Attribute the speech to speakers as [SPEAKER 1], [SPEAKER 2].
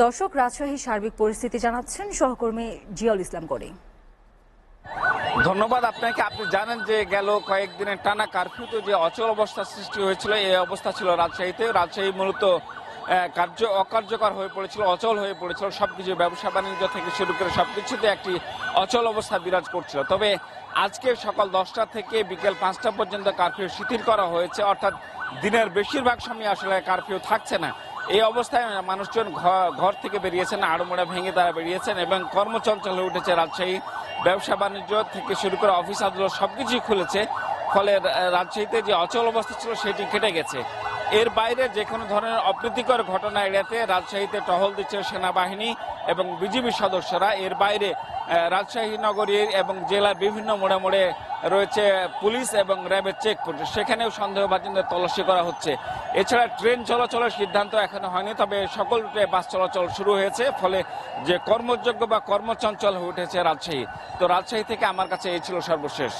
[SPEAKER 1] দর্শক, রাজশাহীর সার্বিক পরিস্থিতি জানাচ্ছেন সহকর্মী জিয়াউল ইসলাম গনি।
[SPEAKER 2] ধন্যবাদ আপনাকে। আপনি জানেন যে গেল কয়েকদিনের টানা কারফিউতে যে অচল অবস্থার সৃষ্টি হয়েছিল, এই অবস্থা ছিল রাজশাহীতে। রাজশাহী মূলত অকার্যকর হয়ে পড়েছিল, অচল হয়ে পড়েছিল। সবকিছু ব্যবসা বাণিজ্য থেকে শুরু করে সবকিছুতে একটি অচল অবস্থা বিরাজ করছিল। তবে আজকে সকাল 10টা থেকে বিকেল 5টা পর্যন্ত কারফিউ শিথিল করা হয়েছে, অর্থাৎ দিনের বেশিরভাগ সময় আসলে কারফিউ থাকছে না। এই অবস্থায় মানুষজন ঘর থেকে বেরিয়েছেন, আড়মোড়া ভেঙে তারা বেরিয়েছেন এবং কর্মচঞ্চল হয়ে উঠেছে রাজশাহী। ব্যবসা বাণিজ্য থেকে শুরু করে অফিস আদালত সবকিছুই খুলেছে, ফলে রাজশাহীতে যে অচল অবস্থা ছিল সেটি কেটে গেছে। এর বাইরে যে কোনো ধরনের অপ্রীতিকর ঘটনা এড়াতে রাজশাহীতে টহল দিচ্ছে সেনাবাহিনী এবং বিজিবি সদস্যরা। এর বাইরে রাজশাহী নগরীর এবং জেলার বিভিন্ন মোড়ে মোড়ে রয়েছে পুলিশ এবং র্যাবের চেকপোস্ট, সেখানেও সন্দেহভাজনদের তল্লাশি করা হচ্ছে। এছাড়া ট্রেন চলাচলের সিদ্ধান্ত এখনো হয়নি, তবে সকল রুটে বাস চলাচল শুরু হয়েছে, ফলে যে কর্মযোগ্য বা কর্মচঞ্চল হয়ে উঠেছে রাজশাহী। তো রাজশাহী থেকে আমার কাছে এই ছিল সর্বশেষ।